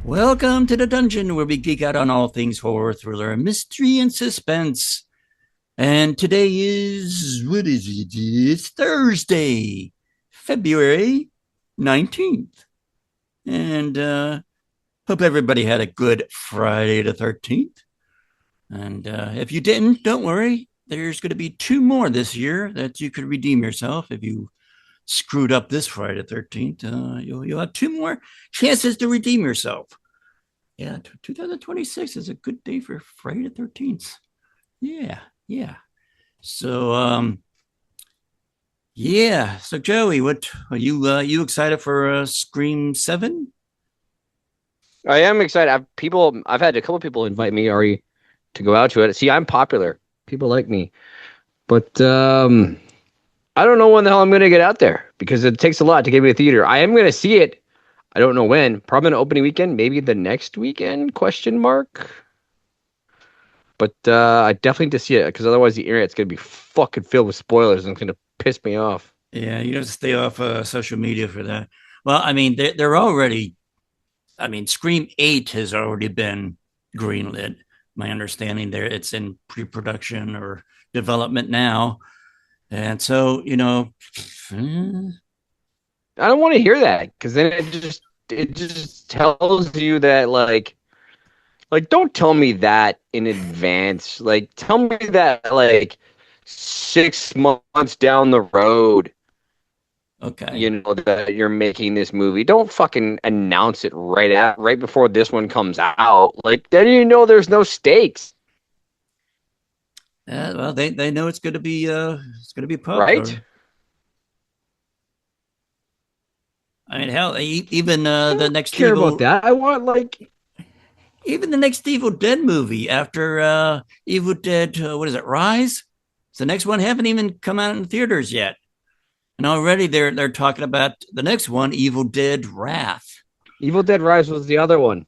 Welcome to the dungeon where we geek out on all things horror, thriller, mystery, and suspense. And today is, what is it? It's Thursday, February 19th. And hope everybody had a good Friday the 13th. And if you didn't, don't worry. There's going to be 2 more this year that you could redeem yourself if you screwed up this Friday the 13th. You'll have 2 more chances to redeem yourself. Yeah, 2026 is a good day for Friday the 13th. Yeah. So, So, Joey, what are you excited for Scream 7? I am excited. I've had a couple people invite me already to go out to it. See, I'm popular. People like me. But I don't know when the hell I'm going to get out there because it takes a lot to get me to the theater. I am going to see it. I don't know when. Probably on opening weekend, maybe the next weekend, question mark. But I definitely need to see it because otherwise the internet's going to be fucking filled with spoilers and it's going to piss me off. Yeah, you have to stay off social media for that. Well, I mean, they're already, I mean, Scream 8 has already been greenlit. My understanding there, it's in pre-production or development now. And so, I don't want to hear that because then it just tells you that like don't tell me that in advance. Like tell me that like 6 months down the road. Okay. You know that you're making this movie. Don't fucking announce it right before this one comes out. Like then you know there's no stakes. Well, they know it's going to be popular. Right? I mean, hell, even the next care about that. I want even the next Evil Dead movie after Evil Dead, what is it, Rise? So the next one haven't even come out in theaters yet, and already they're talking about the next one, Evil Dead Wrath. Evil Dead Rise was the other one.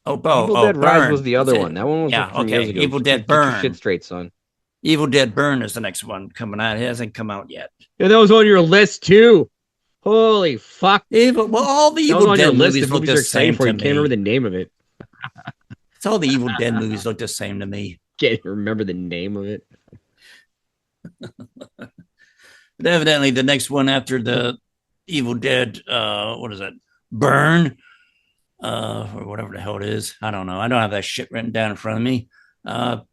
Evil Dead Rise was the other one. That one was from years ago. Evil Dead Burn. Get your shit straight, son. Evil Dead Burn is the next one coming out. It hasn't come out yet. Yeah, that was on your list too. Holy fuck! All the Evil Dead movies look the same to me. Can't remember the name of it. It's all the Evil Dead movies look the same to me. Can't remember the name of it. But evidently, the next one after the Evil Dead, what is it? Burn, or whatever the hell it is. I don't know. I don't have that shit written down in front of me. The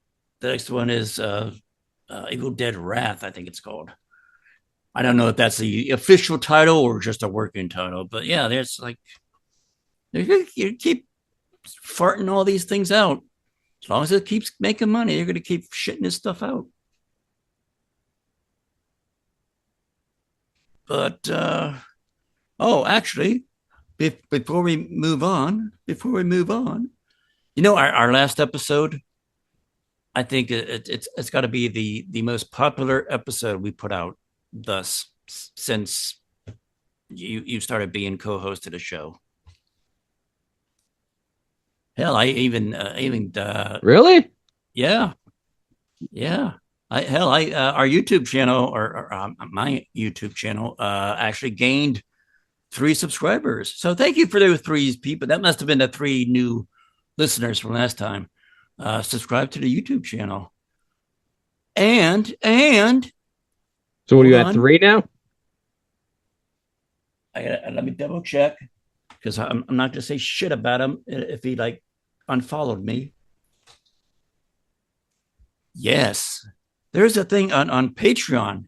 next one is Evil Dead Wrath, I think it's called. I don't know if that's the official title or just a working title, but yeah, there's like you keep farting all these things out. As long as it keeps making money, you're going to keep shitting this stuff out. But actually, before we move on, our last episode, I think it's got to be the most popular episode we put out thus since you started being co-host of the show. Hell, I even really, yeah. Our YouTube channel or my YouTube channel actually gained 3 subscribers. So thank you for those 3 people. That must have been the 3 new listeners from last time. Subscribe to the YouTube channel. And so what are you at 3 now? Let me double check because I'm not gonna say shit about him if he like unfollowed me. Yes, there's a thing on Patreon.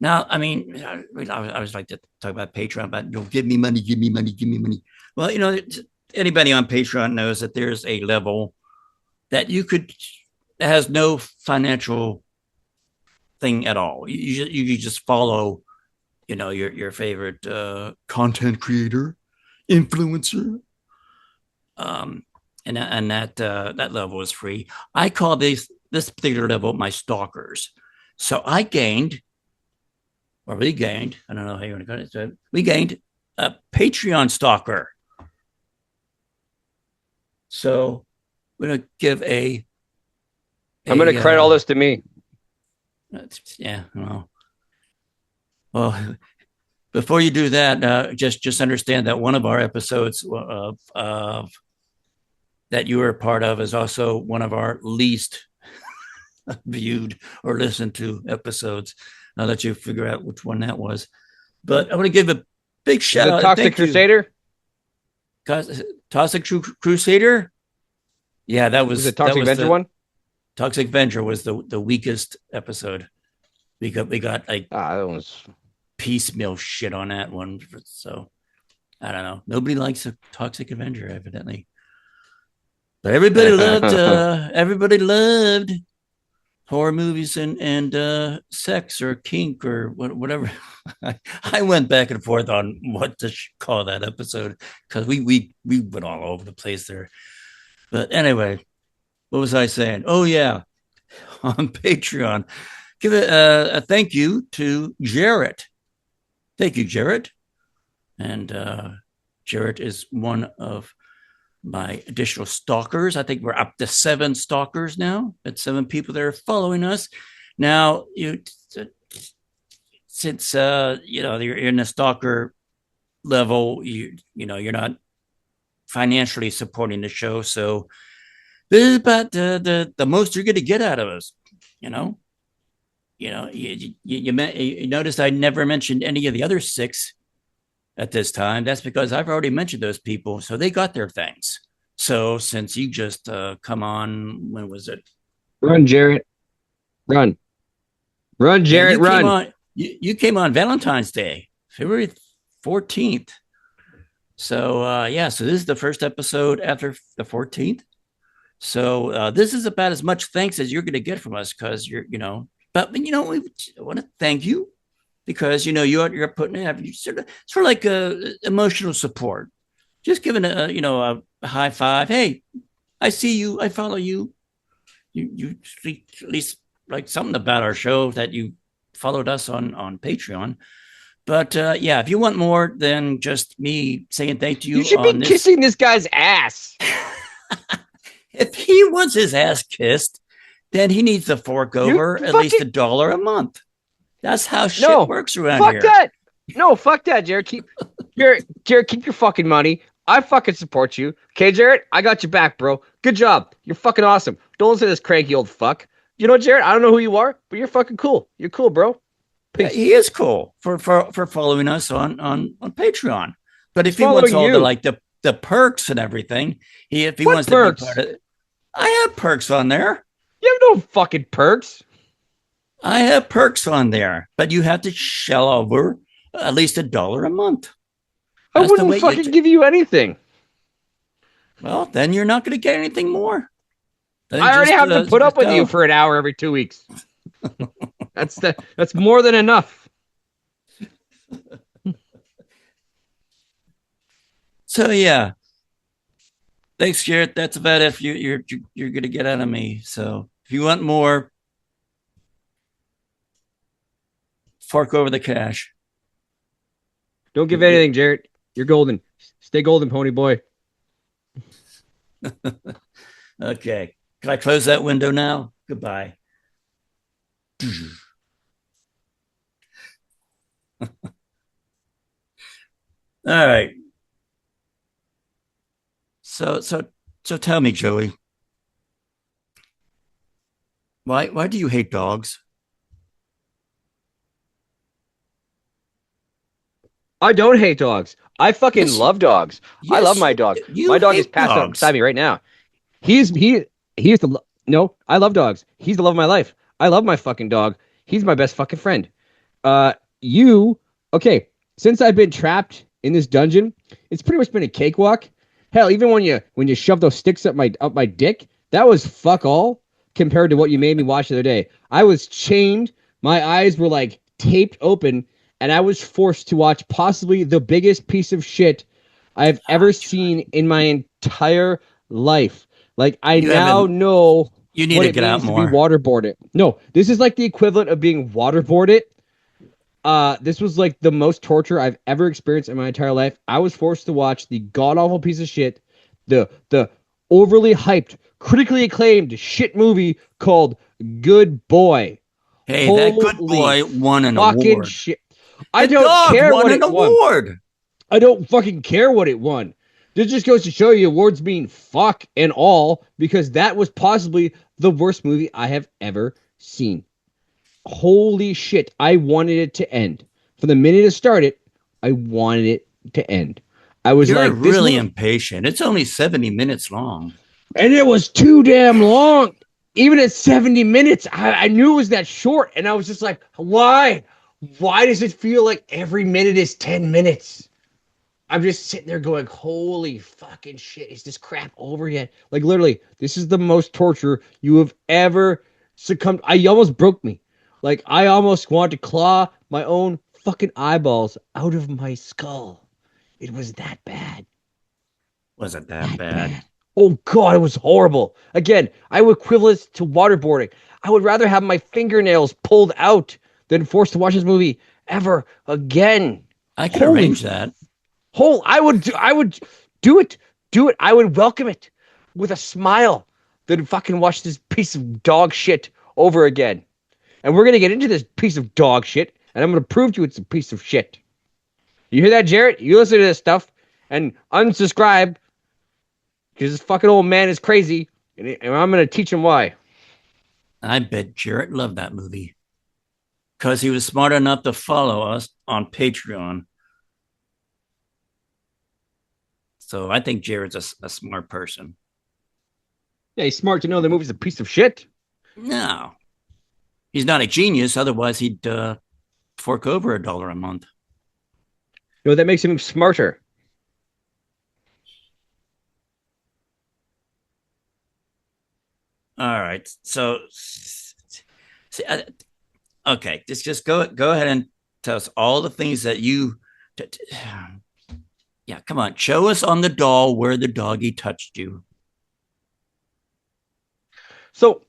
Now, I mean, I always like to talk about Patreon, but give me money. Well, anybody on Patreon knows that there's a level that that has no financial thing at all. You just follow your favorite content creator, influencer, and that level is free. I call this particular level my stalkers. So I gained, or we gained, I don't know how you want to call it. So we gained a Patreon stalker. So we're gonna give I'm going to credit all this to me. yeah, well, before you do that, just understand that one of our episodes of that you were a part of is also one of our least viewed or listened to episodes. I'll let you figure out which one that was. But I want to give a big shout out. Toxic Crusader? Toxic Crusader? Yeah, that was the Toxic Avenger one? Toxic Avenger was the weakest episode. We got like that was piecemeal shit on that one. So I don't know. Nobody likes a Toxic Avenger, evidently. But everybody loved horror movies and sex or kink or whatever. I went back and forth on what to call that episode because we went all over the place there. But anyway, what was I saying? Oh yeah, on Patreon, give a thank you to Jarrett. Thank you, Jarrett. And Jarrett is one of my additional stalkers. I think we're up to 7 stalkers now. That's 7 people that are following us. Now, since you're in a stalker level, you're not financially supporting the show, so this is about the most you're going to get out of us. You noticed I never mentioned any of the other 6 at this time. That's because I've already mentioned those people, so they got their things. So since you just come on, when was it? Run, Jarrett. Run, Jarrett, run. You came on Valentine's Day, February 14th. So so this is the first episode after the 14th. So this is about as much thanks as you're going to get from us because but we want to thank you because you're putting it sort of like emotional support, just giving a high five. Hey, I see you, I follow you. You at least like something about our show that you followed us on Patreon. But if you want more than just me saying thank you, you should be kissing this guy's ass. If he wants his ass kissed, then he needs to fork over at least $1 a month. That's how shit works around here. Fuck that. No, fuck that, Jared. Keep your fucking money. I fucking support you. Okay, Jared? I got your back, bro. Good job. You're fucking awesome. Don't listen to this cranky old fuck. You know, Jared, I don't know who you are, but you're fucking cool. You're cool, bro. Peace. He is cool for following us on Patreon. But if he wants all the perks and everything, if he wants perks? To be part of it, I have perks on there. You have no fucking perks. I have perks on there, but you have to shell over at least $1 a month. I wouldn't fucking give you anything. Well, then you're not going to get anything more. I already have to put up with you for an hour every 2 weeks. That's more than enough. So yeah, thanks, Garrett. That's about it. You're going to get out of me. So if you want more, fork over the cash. Don't give anything, Jarrett. You're golden. Stay golden, pony boy. Okay. Can I close that window now? Goodbye. All right. So tell me, Joey, why do you hate dogs? I don't hate dogs. I fucking love dogs. I love my dog. My dog is passed out beside me right now. He's the no. I love dogs. He's the love of my life. I love my fucking dog. He's my best fucking friend. Okay? Since I've been trapped in this dungeon, it's pretty much been a cakewalk. Hell, even when you shove those sticks up my dick, that was fuck all compared to what you made me watch the other day. I was chained. My eyes were like taped open, and I was forced to watch possibly the biggest piece of shit I've ever seen in my entire life. Like, I You now haven't. know You need what to it get out means to be more. waterboarded. No, this is like the equivalent of being waterboarded. This was like the most torture I've ever experienced in my entire life. I was forced to watch the god awful piece of shit, the overly hyped, critically acclaimed shit movie called Good Boy. Hey, that good Holy boy won an fucking award. shit. I The don't dog care won what an it won. award. I don't fucking care what it won. This just goes to show you awards mean fuck and all, because that was possibly the worst movie I have ever seen. Holy shit. I wanted it to end. From the minute it started, I wanted it to end. I was You're like, this really movie, impatient. It's only 70 minutes long. and it was too damn long. Even at 70 minutes, I knew it was that short. And I was just like, why? Why does it feel like every minute is 10 minutes? I'm just sitting there going, holy fucking shit, is this crap over yet? Like, literally, this is the most torture you have ever succumbed. I almost broke me. Like, I almost wanted to claw my own fucking eyeballs out of my skull. It was that bad. Wasn't that That bad? bad. Oh, God, it was horrible. Again, I would equivalent to waterboarding. I would rather have my fingernails pulled out than forced to watch this movie ever again. I could Holy arrange that. I would do it. Do it. I would welcome it with a smile. Then fucking watch this piece of dog shit over again. And we're gonna get into this piece of dog shit, and I'm gonna prove to you it's a piece of shit. You hear that, Jarrett? You listen to this stuff and unsubscribe because this fucking old man is crazy, and I'm gonna teach him why. I bet Jarrett loved that movie because he was smart enough to follow us on Patreon. So I think Jared's a smart person. Yeah, he's smart to know the movie's a piece of shit. No, he's not a genius. Otherwise, he'd fork over $1 a month. You know, that makes him smarter. All right. So, see, okay, just go ahead and tell us all the things that you. Yeah, come on. Show us on the doll where the doggy touched you. So,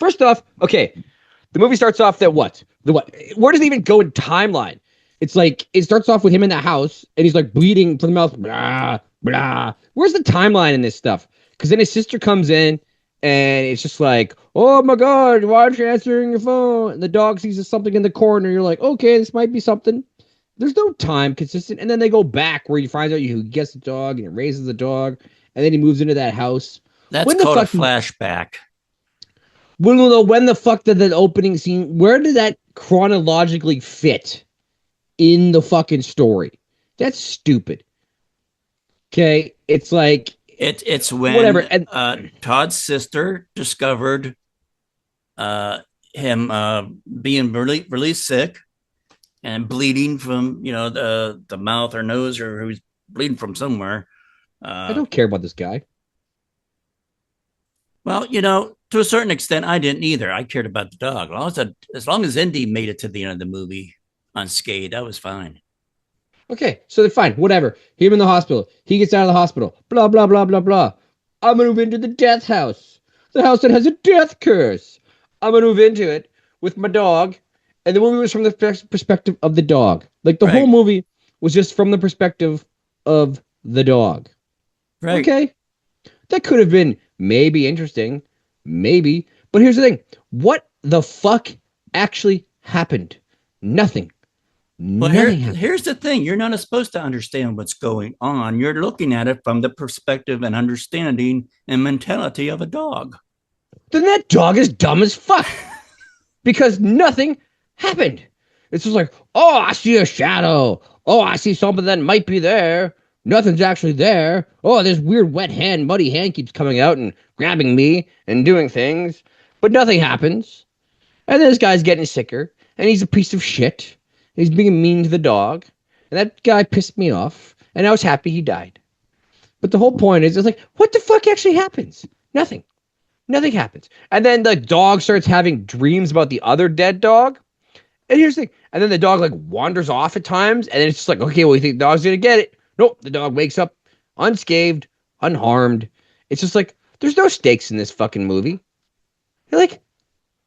first off, okay, the movie starts off that what? The what? Where does it even go in timeline? It's like it starts off with him in the house and he's like bleeding from the mouth. Blah, blah. Where's the timeline in this stuff? Because then his sister comes in and it's just like, oh my God, why aren't you answering your phone? And the dog sees something in the corner. You're like, okay, this might be something. There's no time consistent. And then they go back where he finds out who gets the dog and raises the dog. And then he moves into that house. That's When the called a fuck? flashback. When the fuck did that opening scene? Where did that chronologically fit in the fucking story? That's stupid. Okay, it's like It's whatever. when And Todd's sister discovered him being really sick and bleeding from the mouth or nose, or he was bleeding from somewhere. I don't care about this guy. Well, to a certain extent, I didn't either. I cared about the dog. As long as Indy made it to the end of the movie unscathed, I was fine. Okay, so they're fine. Whatever. Him in the hospital. He gets out of the hospital. Blah blah blah blah blah. I'm gonna move into the death house. The house that has a death curse. I'm gonna move into it with my dog. And the movie was from the perspective of the dog. Like the whole Right. movie was just from the perspective of the dog. Right. Okay. That could have been maybe interesting. Maybe. But here's the thing. What the fuck actually happened? Nothing. Well, Nothing happened. here's the thing. You're not supposed to understand what's going on. You're looking at it from the perspective and understanding and mentality of a dog. Then that dog is dumb as fuck. Because nothing happened. It's just like, oh, I see a shadow. Oh, I see something that might be there. Nothing's actually there. Oh, this weird wet hand, muddy hand keeps coming out and grabbing me and doing things. But nothing happens. And then this guy's getting sicker. And he's a piece of shit. He's being mean to the dog. And that guy pissed me off. And I was happy he died. But the whole point is, it's like, what the fuck actually happens? Nothing. Nothing happens. And then the dog starts having dreams about the other dead dog. And here's the thing. And then the dog like wanders off at times, and then it's just like, okay, well, you think the dog's gonna get it? Nope, the dog wakes up unscathed, unharmed. It's just like there's no stakes in this fucking movie. You're like,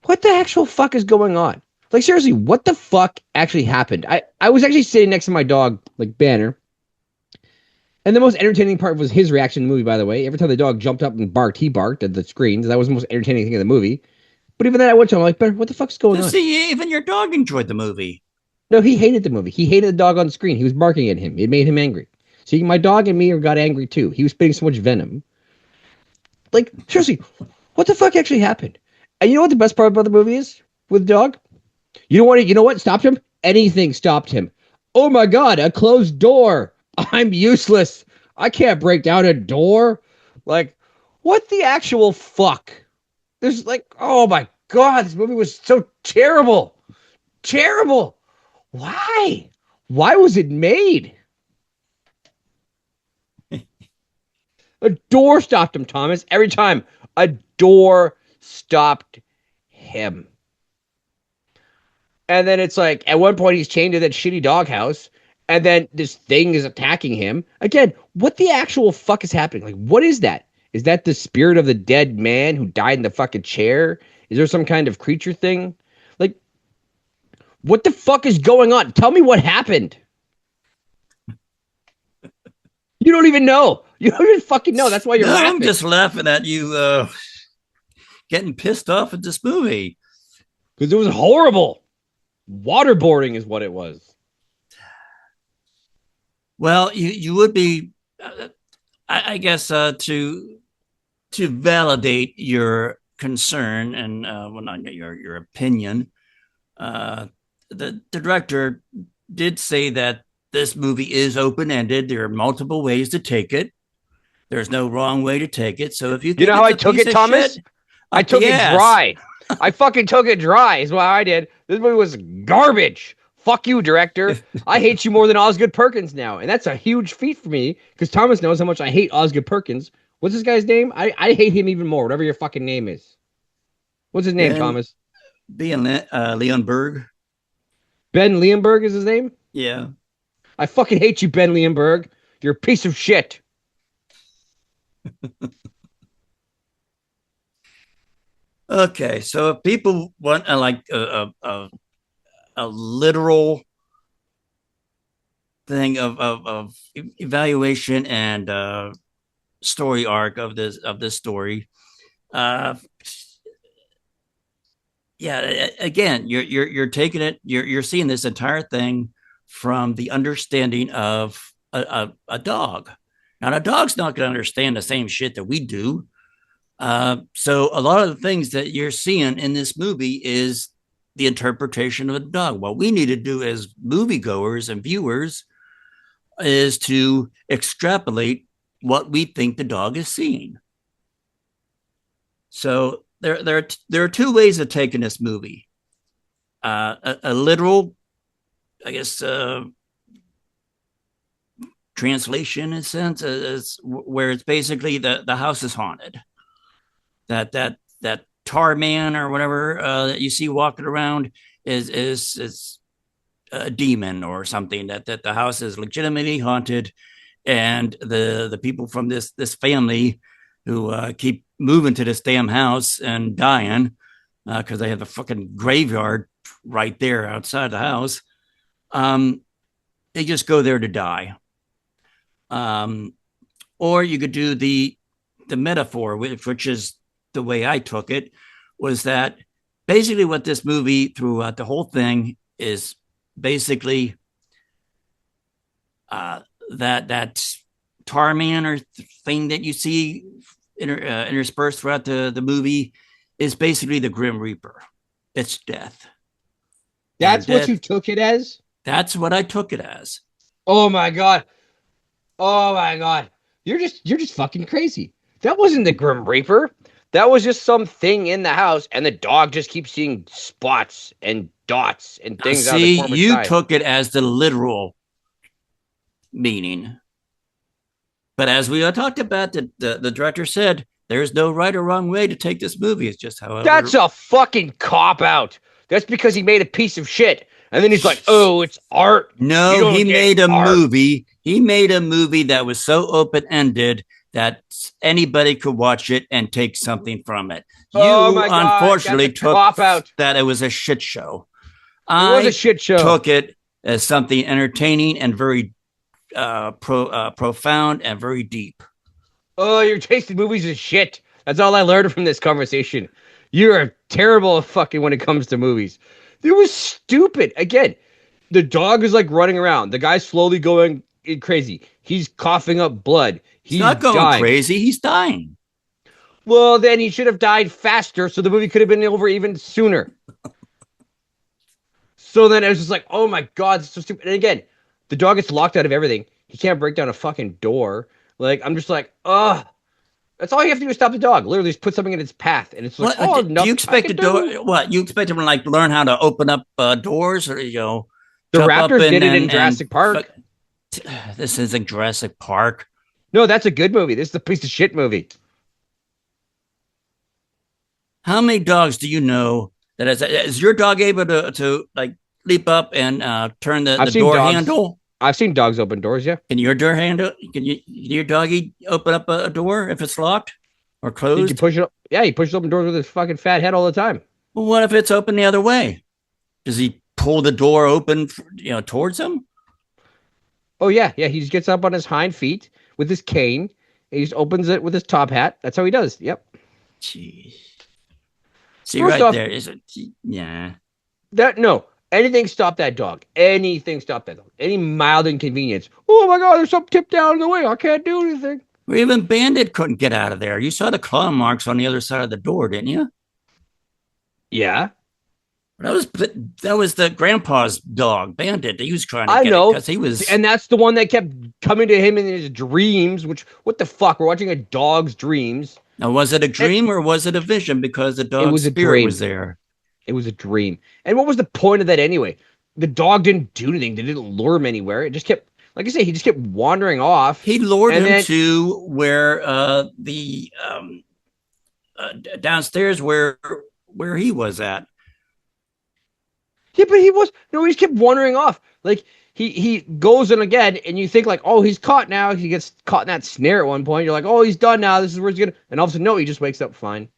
what the actual fuck is going on? Like seriously, what the fuck actually happened? I was actually sitting next to my dog, like Banner, and the most entertaining part was his reaction in the movie, by the way. Every time the dog jumped up and barked, he barked at the screen. That was the most entertaining thing in the movie. But even then, I went to him, I'm like, Banner, what the fuck's going on? See, even your dog enjoyed the movie. No, he hated the movie. He hated the dog on the screen. He was barking at him. It made him angry. See, my dog and me got angry too. He was spitting so much venom. Like, seriously, what the fuck actually happened? And you know what the best part about the movie is with the dog? You know what? You know what stopped him? Anything stopped him. Oh my god, a closed door. I'm useless. I can't break down a door. Like, what the actual fuck? There's like, oh my god, this movie was so terrible. Terrible. Why? Why was it made? A door stopped him, Thomas. Every time a door stopped him. And then it's like, at one point he's chained to that shitty doghouse, and then this thing is attacking him. Again, what the actual fuck is happening? Like, what is that? Is that the spirit of the dead man who died in the fucking chair? Is there some kind of creature thing? Like, what the fuck is going on? Tell me what happened. You don't even know. You don't even fucking know. That's why you're laughing. I'm just laughing at you getting pissed off at this movie. Because it was horrible. Waterboarding is what it was. Well, you would be, I guess, to validate your concern and well, not your opinion. The director did say that this movie is open-ended. There are multiple ways to take it. There's no wrong way to take it. So if you know how I took it, Thomas? I took it dry. I fucking took it dry is what I did. This movie was garbage. Fuck you, director. I hate you more than Osgood Perkins now. And that's a huge feat for me because Thomas knows how much I hate Osgood Perkins. What's this guy's name? I hate him even more, whatever your fucking name is. What's his name, Thomas? Leon Berg. Ben Leonberg is his name? Yeah. I fucking hate you, Ben Leonberg. You're a piece of shit. Okay, so if people want a literal thing of evaluation and story arc of this story, yeah, again, you're taking it, you're seeing this entire thing from the understanding of a dog. Now, a dog's not going to understand the same shit that we do. So a lot of the things that you're seeing in this movie is the interpretation of a dog. What we need to do as moviegoers and viewers is to extrapolate what we think the dog is seeing. So there are two ways of taking this movie. A literal, I guess, translation in a sense, is where it's basically the house is haunted. That tar man or whatever that you see walking around is a demon or something. That the house is legitimately haunted, and the people from this family who keep moving to this damn house and dying because they have a fucking graveyard right there outside the house. They just go there to die. Or you could do the metaphor, which is the way I took it, was that basically what this movie throughout the whole thing is basically that tar man or thing that you see interspersed throughout the movie is basically the Grim Reaper. It's death. That's what you took it as? That's what I took it as. Oh my god. Oh my god. You're just fucking crazy. That wasn't the Grim Reaper. That was just something in the house, and the dog just keeps seeing spots and dots and things. See, you took it as the literal meaning. But as we talked about, the director said, there's no right or wrong way to take this movie. It's just however. That's a fucking cop-out. That's because he made a piece of shit. And then he's like, "Oh, it's art. You No, don't he get made a art." movie. He made a movie that was so open ended that anybody could watch it and take something from it. Oh You my god, that's a unfortunately took cop out. that it was a shit show. It was a I shit show. took it as something entertaining and very profound and very deep. Oh, your taste in movies is shit. That's all I learned from this conversation. You're terrible fucking when it comes to movies. It was stupid. Again, the dog is like running around. The guy's slowly going crazy. He's coughing up blood. He's He's not going dying. crazy. He's dying. Well, then he should have died faster, so the movie could have been over even sooner. So then it was just like, oh my god, this is so stupid. And again, the dog gets locked out of everything. He can't break down a fucking door. Like, I'm just like, ugh. That's all you have to do is stop the dog. Literally, just put something in its path, and it's like, What do you expect to do? What you expect him to like learn how to open up doors, or The jump up Raptors did it in and Jurassic Park. this isn't Jurassic Park. No, that's a good movie. This is a piece of shit movie. How many dogs do you know that is your dog able to like leap up and turn the door dogs. handle? I've seen dogs open doors. Yeah. Can your door handle? Can your doggy open up a door if it's locked or He closed? can push it up. Yeah, he pushes open doors with his fucking fat head all the time. Well, what if it's open the other way? Does he pull the door open, towards him? Oh yeah, yeah. He just gets up on his hind feet with his cane. And he just opens it with his top hat. That's how he does. Yep. Jeez. See First right off, there is it? Yeah. no. Anything stop that dog. Anything stop that dog. Any mild inconvenience. Oh my god, there's something tipped down in the way. I can't do anything. Or even Bandit couldn't get out of there. You saw the claw marks on the other side of the door, didn't you? Yeah. That was the grandpa's dog, Bandit. He was trying to I get know. it because he was. And that's the one that kept coming to him in his dreams, which, what the fuck? We're watching a dog's dreams. Now, was it a dream or was it a vision? Because the dog's spirit was there. It was a dream. And what was the point of that anyway? The dog didn't do anything. They didn't lure him anywhere. It just kept, like I say, he just kept wandering off. He lured him to where the downstairs where he was at. Yeah, but he just kept wandering off. Like he goes in again, and you think like, oh, he's caught now. He gets caught in that snare at one point. You're like, oh, he's done now. This is where he's gonna. And all of a sudden, no, he just wakes up fine.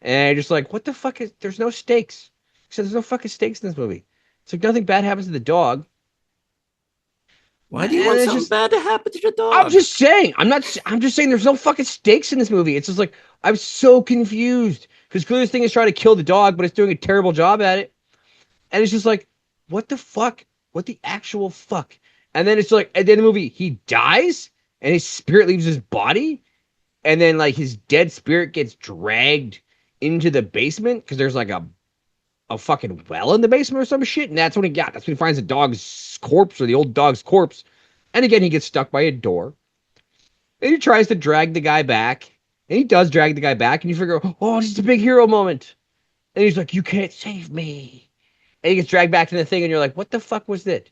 And you're just like, what the fuck is? There's no stakes. So there's no fucking stakes in this movie. It's like nothing bad happens to the dog. Why do you want something bad to happen to the dog? I'm just saying. I'm just saying. There's no fucking stakes in this movie. It's just like I'm so confused because clearly this thing is trying to kill the dog, but it's doing a terrible job at it. And it's just like, what the fuck? What the actual fuck? And then it's like, at the end of the movie, he dies and his spirit leaves his body. And then like his dead spirit gets dragged into the basement because there's like a fucking well in the basement or some shit. And that's when he finds the dog's corpse or the old dog's corpse. And again, he gets stuck by a door. And he tries to drag the guy back. And he does drag the guy back. And you figure, oh, this is a big hero moment. And he's like, you can't save me. And he gets dragged back to the thing, and you're like, what the fuck was that?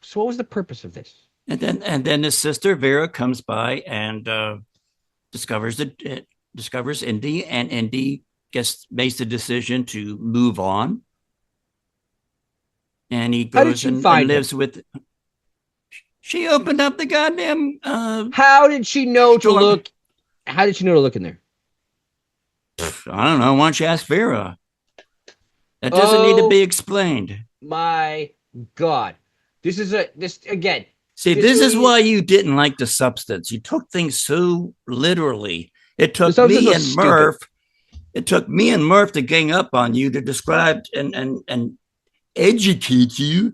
So what was the purpose of this? And then his sister Vera comes by and discovers Indy, and Indy makes the decision to move on. And he goes and lives with. She opened up the goddamn. How did she know to look? How did she know to look in there? I don't know. Why don't you ask Vera? That doesn't need to be explained. My God. This again. See, this is why you didn't like The Substance. You took things so literally. It took me and Murph. It took me and Murph to gang up on you to describe and educate you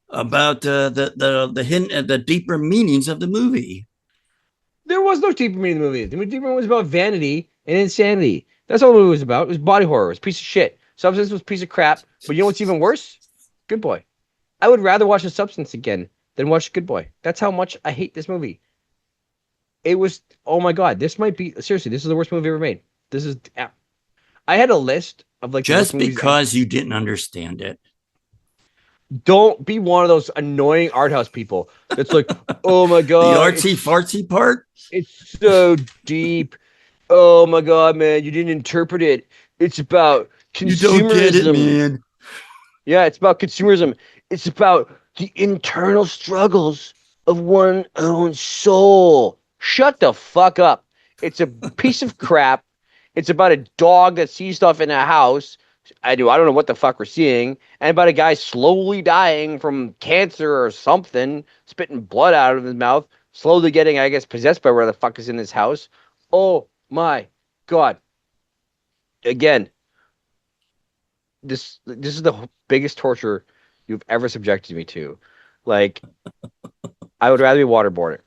about the hidden, the deeper meanings of the movie. There was no deeper meaning in the movie. The deeper meaning was about vanity and insanity. That's all the movie was about. It was body horror. It was a piece of shit. Substance was a piece of crap. But you know what's even worse? Good Boy. I would rather watch The Substance again than watch Good Boy. That's how much I hate this movie. It was, oh my God, this might be, seriously, this is the worst movie ever made. This is, I had a list of like. Just because you didn't understand it. Don't be one of those annoying art house people. That's like, oh my God. The artsy fartsy part? It's so deep. Oh my God, man, you didn't interpret it. It's about consumerism. You don't get it, man. Yeah, it's about consumerism. It's about the internal struggles of one's own soul. Shut the fuck up. It's a piece of crap. It's about a dog that sees stuff in a house. I don't know what the fuck we're seeing. And about a guy slowly dying from cancer or something, spitting blood out of his mouth, slowly getting, I guess, possessed by where the fuck is in this house. Oh my God. Again, this is the biggest torture you've ever subjected me to. Like, I would rather be waterboarded.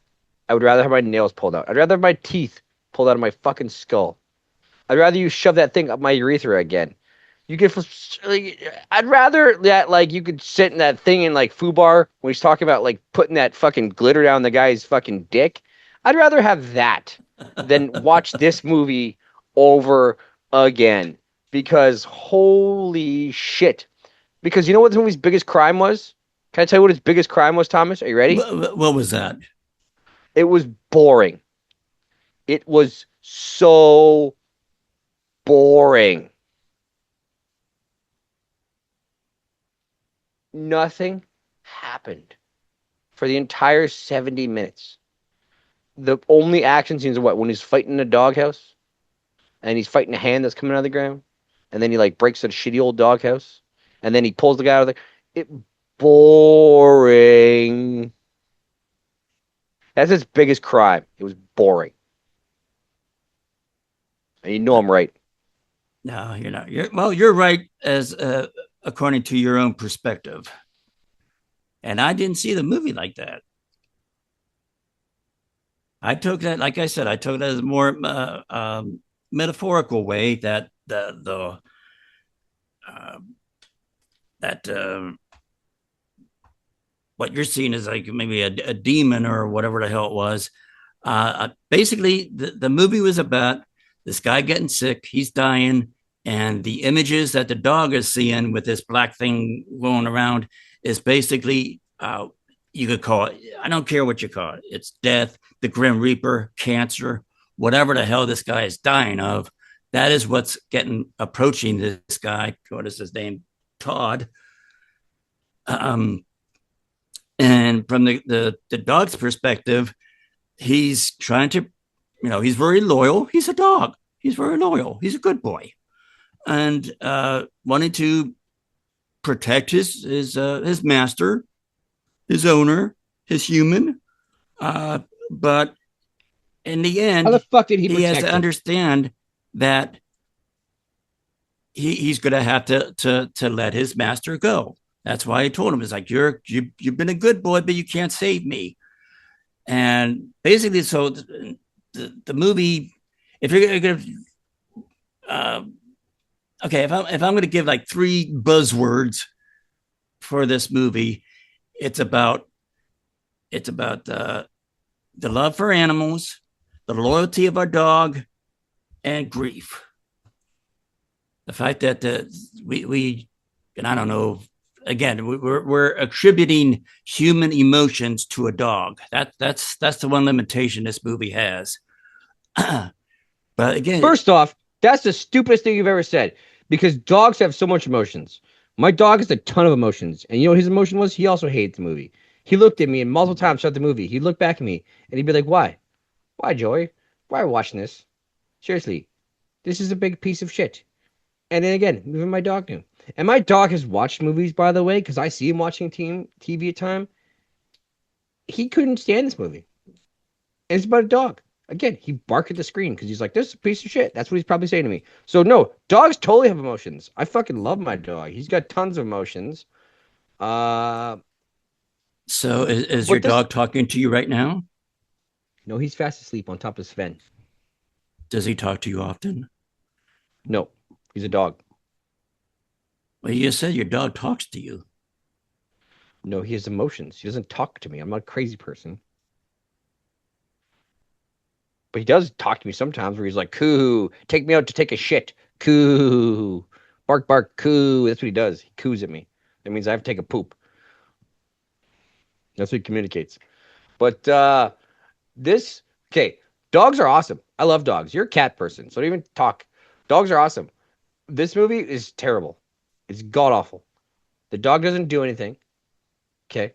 I would rather have my nails pulled out. I'd rather have my teeth pulled out of my fucking skull. I'd rather you shove that thing up my urethra again. You could, like, I'd rather that like you could sit in that thing in like Fubar when he's talking about like putting that fucking glitter down the guy's fucking dick. I'd rather have that than watch this movie over again because holy shit. Because you know what this movie's biggest crime was? Can I tell you what its biggest crime was, Thomas? Are you ready? What was that? It was boring. It was so boring. Nothing happened for the entire 70 minutes. The only action scenes are what? When he's fighting in a doghouse and he's fighting a hand that's coming out of the ground. And then he like breaks a shitty old doghouse. And then he pulls the guy out of the. It boring. That's his biggest crime. It was boring. And you know I'm right. No, you're not. You're right as according to your own perspective. And I didn't see the movie like that. I took that, like I said, I took it as a more metaphorical way that the uh, that what you're seeing is like maybe a demon or whatever the hell it was. Basically, the movie was about this guy getting sick, he's dying, and the images that the dog is seeing with this black thing going around is basically you could call it, I don't care what you call it, it's death, the Grim Reaper, cancer, whatever the hell this guy is dying of. That is what's getting approaching this guy. What is his name? Todd. Um, and from the dog's perspective, he's trying to, he's very loyal. He's a dog. He's very loyal. He's a good boy, and wanting to protect his master, his owner, his human. But in the How the end, fuck did he he has to protect him? understand that he's going to have to let his master go. That's why I told him, it's like, you've been a good boy, but you can't save me. And basically, so the movie, if you're going to, okay, if I'm going to give like three buzzwords for this movie, it's about the love for animals, the loyalty of our dog, and grief. The fact that we and I don't know, again, we're attributing human emotions to a dog. That's the one limitation this movie has. But again, First off, that's the stupidest thing you've ever said because dogs have so much emotions. My dog has a ton of emotions. And you know what his emotion was? He also hated the movie. He looked at me and multiple times throughout the movie. He'd look back at me and he'd be like, why? Why, Joey? Why are we watching this? Seriously, this is a big piece of shit. And then again, even my dog knew. And my dog has watched movies, by the way, because I see him watching TV at time. He couldn't stand this movie. And it's about a dog. Again, he barked at the screen because he's like, this is a piece of shit. That's what he's probably saying to me. So no, dogs totally have emotions. I fucking love my dog. He's got tons of emotions. Uh, so is your but this, dog talking to you right now? no, he's fast asleep on top of Sven. Does he talk to you often? No, he's a dog. Well, you just said your dog talks to you. No, he has emotions. He doesn't talk to me. I'm not a crazy person. But he does talk to me sometimes where he's like, coo, take me out to take a shit. Coo. Bark, bark, coo. That's what he does. He coos at me. That means I have to take a poop. That's what he communicates. But this, okay, dogs are awesome. I love dogs. You're a cat person, so don't even talk. Dogs are awesome. This movie is terrible. It's god awful. The dog doesn't do anything. Okay.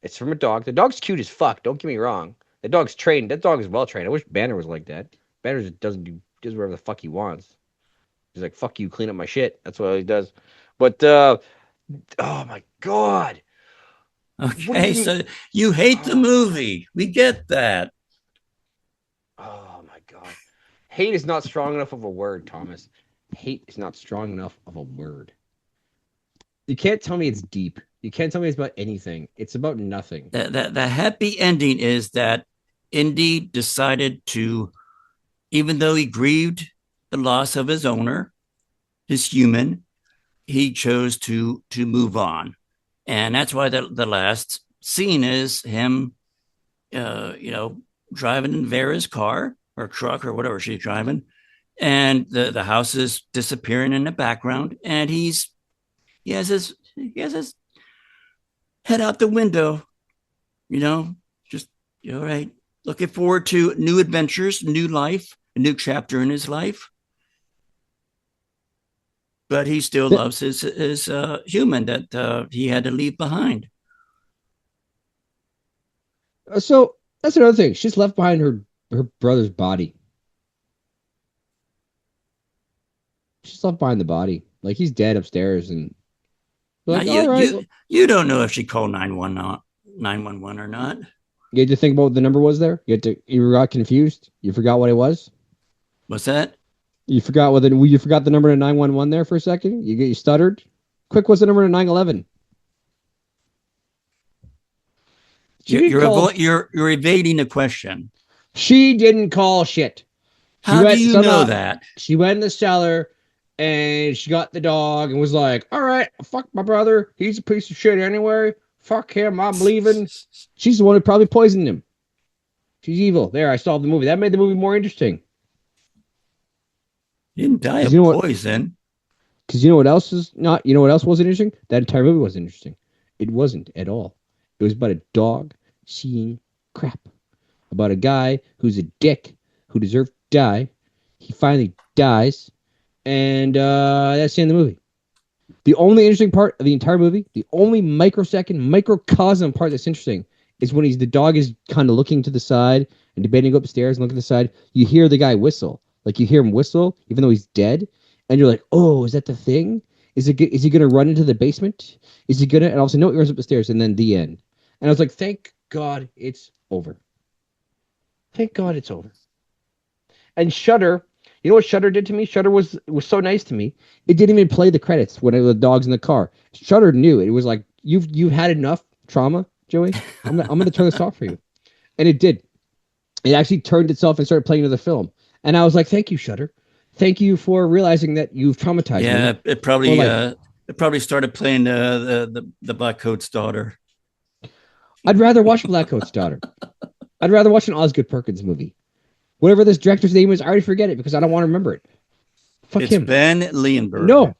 It's from a dog. The dog's cute as fuck. Don't get me wrong. The dog's trained. That dog is well trained. I wish Banner was like that. Banner just does whatever the fuck he wants. He's like, fuck you, clean up my shit. That's what he does. But oh my god. What do Okay, you mean? so you hate the Oh, movie. We get that. oh my god. Hate is not strong enough of a word, Thomas. Hate is not strong enough of a word. You can't tell me it's deep. You can't tell me it's about anything. It's about nothing. The happy ending is that Indy decided to, even though he grieved the loss of his owner, his human, he chose to move on, and that's why the last scene is him, driving in Vera's car or truck or whatever she's driving, and the house is disappearing in the background, and he has his head out the window, just all right, looking forward to new adventures, new life, a new chapter in his life. But he still loves his human that he had to leave behind. So that's another thing. She's left behind her brother's body. She's left behind the body. Like he's dead upstairs, and Now like, you all right. you you don't know if she called 911 or not. You had to think about what the number was there. You got confused. You forgot what it was. What's that? You forgot the number to 911 there for a second. You stuttered. Quick, what's the number to 911? She You're didn't you're, call. avo- you're you're evading the question. She didn't call shit. She How do went you know somehow. that? She went in the cellar and she got the dog and was like, "All right, fuck my brother. He's a piece of shit anyway. Fuck him. I'm leaving." She's the one who probably poisoned him. She's evil. There, I solved the movie. That made the movie more interesting. He didn't die Because of you know what? poison. Because you know what else is not? You know what else wasn't interesting? That entire movie wasn't interesting. It wasn't at all. It was about a dog seeing crap. About a guy who's a dick who deserved to die. He finally dies, and that's the end of the movie. The only interesting part of the entire movie, the only microsecond, microcosm part that's interesting, is when the dog is kind of looking to the side and debating to go upstairs and look at the side. You hear the guy whistle, like you hear him whistle, even though he's dead, and you're like, "Oh, is that the thing? Is he gonna run into the basement? Is he gonna?" And all of a sudden, no, he runs up the stairs, and then the end. And I was like, "Thank God it's over. Thank God it's over." And Shutter, you know what Shutter did to me? Shutter was so nice to me. It didn't even play the credits when the dog's in the car. Shutter knew it. It was like you've had enough trauma, Joey. I'm gonna turn this off for you, and it did. It actually turned itself and started playing another film. And I was like, "Thank you, Shutter. Thank you for realizing that you've traumatized me Yeah, it for probably life." uh, it probably started playing the Black Coat's daughter. I'd rather watch Blackcoat's Daughter. I'd rather watch an Osgood Perkins movie. Whatever this director's name is, I already forget it because I don't want to remember it. Fuck It's him. Ben Leonberg. No,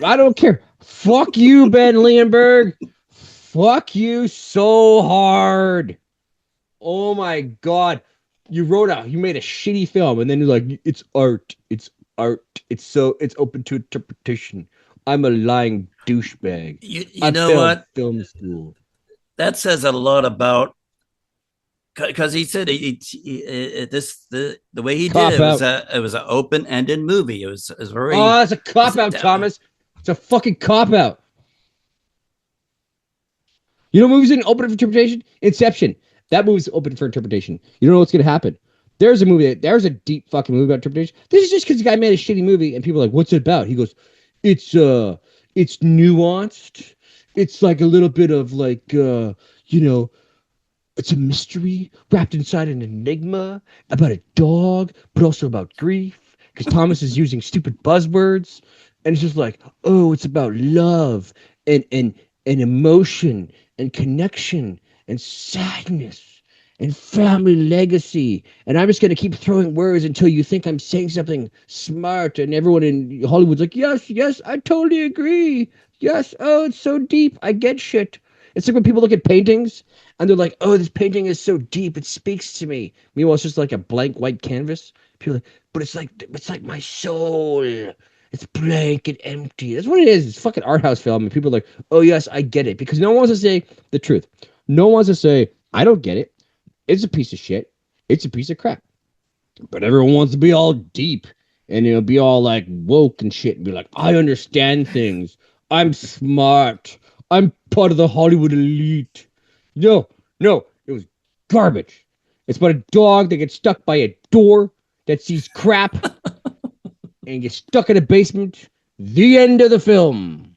I don't care. Fuck you, Ben Leonberg. Fuck you so hard. Oh my God. You made a shitty film, and then you're like, it's art. It's art. It's open to interpretation. I'm a lying douchebag. You I know failed what? film school. That says a lot about, because he said the way he did Cop it was out. an open ended movie. It was Oh, very. that's a cop out, Thomas. It's a fucking cop out. You know, movies in open for interpretation. Inception. That movie's open for interpretation. You don't know what's gonna happen. There's a deep fucking movie about interpretation. This is just because the guy made a shitty movie and people are like, "What's it about?" He goes, it's nuanced. It's like a little bit of like, you know, it's a mystery wrapped inside an enigma about a dog, but also about grief. Because Thomas is using stupid buzzwords, and it's just like, oh, it's about love and emotion and connection and sadness and family legacy. And I'm just gonna keep throwing words until you think I'm saying something smart, and everyone in Hollywood's like, yes, yes, I totally agree. Yes, oh, it's so deep. I get shit. It's like when people look at paintings and they're like, "Oh, this painting is so deep; it speaks to me." Meanwhile, it's just like a blank white canvas. People are like, but it's like my soul. It's blank and empty. That's what it is. It's fucking art house film, and people are like, "Oh yes, I get it," because no one wants to say the truth. No one wants to say, "I don't get it. It's a piece of shit. It's a piece of crap." But everyone wants to be all deep and be all like woke and shit and be like, "I understand things. I'm smart. I'm part of the Hollywood elite." No, no, it was garbage. It's about a dog that gets stuck by a door that sees crap and gets stuck in a basement. The end of the film.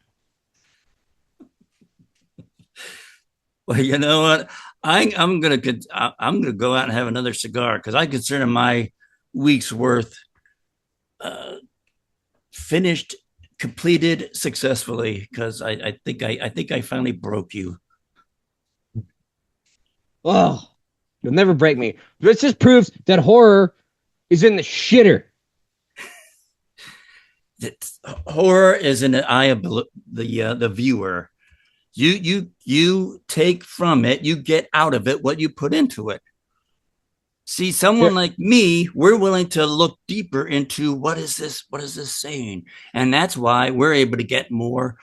Well, you know what? I'm gonna go out and have another cigar because I consider my week's worth uh, finished, completed successfully. Because I think I finally broke you. Oh, you'll never break me. This just proves that horror is in the shitter. Horror is in the eye of the viewer. You take from it, you get out of it what you put into it. See, someone Here, like me, we're willing to look deeper into what is this saying, and that's why we're able to get more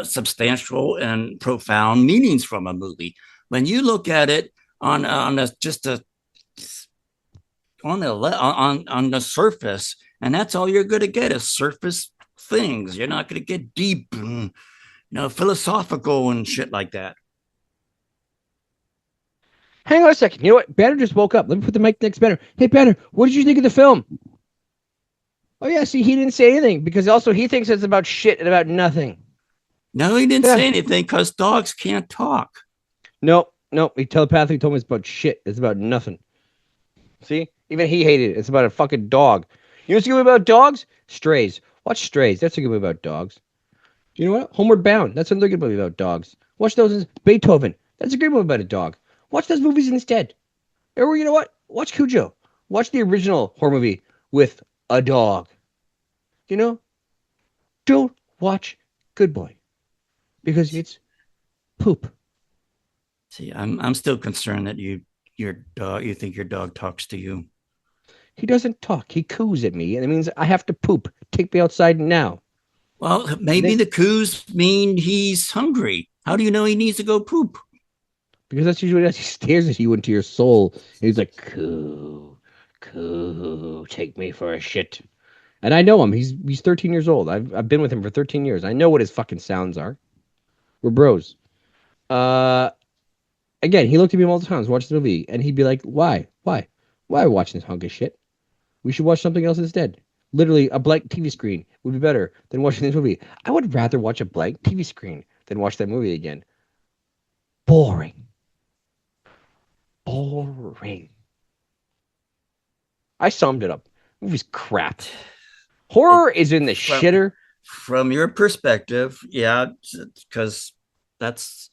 substantial and profound meanings from a movie. When you look at it on a, just a on the surface, and that's all you're going to get is surface things. You're not going to get deep and philosophical and shit like that. hang on a second. You know what? Banner just woke up. Let me put the mic next to Banner. Hey, Banner, what did you think of the film? Oh, yeah. See, he didn't say anything because also he thinks it's about shit and about nothing. No, he didn't Yeah. say anything because dogs can't talk. Nope. Nope. He telepathically told me it's about shit. It's about nothing. See? Even he hated it. It's about a fucking dog. You know what's a good movie about dogs? Strays. Watch Strays. That's a good movie about dogs. You know what? Homeward Bound. That's another good movie about dogs. Watch those. Beethoven. That's a great movie about a dog. Watch those movies instead. Or you know what? Watch Cujo. Watch the original horror movie with a dog. You know? Don't watch Good Boy because it's poop. See, I'm still concerned that you think your dog talks to you. He doesn't talk. He coos at me, and it means I have to poop. Take me outside now. Well, And maybe then, the coos mean he's hungry. How do you know he needs to go poop? because that's usually what he does. He stares at you into your soul, and he's like, coo, coo, take me for a shit. And I know him. He's 13 years old. I've been with him for 13 years. I know what his fucking sounds are. We're bros. Uh, Again, he looked at me multiple times, watched the movie, and he'd be like, "Why? Why are we watching this hunk of shit? We should watch something else instead." Literally, a blank TV screen would be better than watching this movie. I would rather watch a blank TV screen than watch that movie again. Boring. Boring. I summed it up. The movie's crap. It, Horror is in the from shitter. from your perspective, yeah, because that's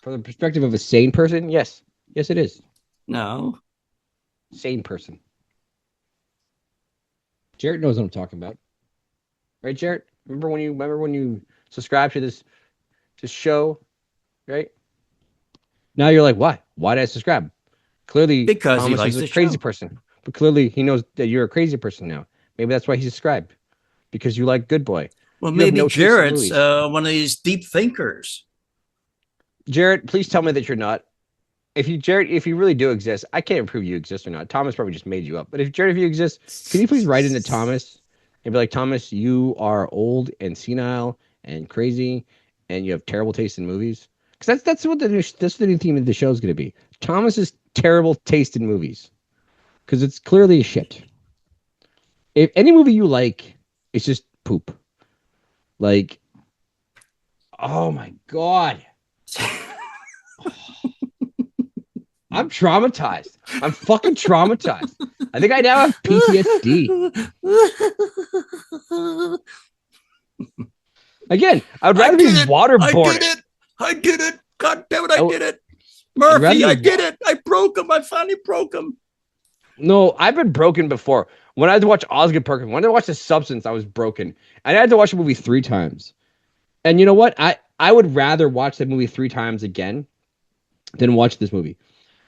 From the perspective of a sane person, yes. Yes, it is. no. Sane person. Jarrett knows what I'm talking about. Right, Jarrett? Remember when you subscribed to this show, right? Now you're like, why? Why did I subscribe? Clearly, Because he Thomas likes is a the crazy show. person. But clearly, he knows that you're a crazy person now. Maybe that's why he subscribed. Because you like Good Boy. Well, You have maybe no taste in Jarrett's movies. one of these deep thinkers. Jarrett, please tell me that you're not. Jarrett, if you really do exist, I can't prove you exist or not. Thomas probably just made you up. But if you exist, can you please write into Thomas and be like, Thomas, you are old and senile and crazy, and you have terrible taste in movies? Because that's the new theme of the show is going to be. Thomas's terrible taste in movies, because it's clearly shit. If any movie you like, it's just poop. Like, oh my god. I'm traumatized. I'm fucking traumatized. I think I now have PTSD. Again, I would I rather be did it. I waterboarded. did it. I did it. God damn it, I I w- did it. I'd rather Murphy, be I did it. I broke him. I finally broke him. No, I've been broken before. When I had to watch Osgood Perkins, when I watched The Substance, I was broken. And I had to watch the movie 3 times. And you know what? I would rather watch that movie 3 times again than watch this movie.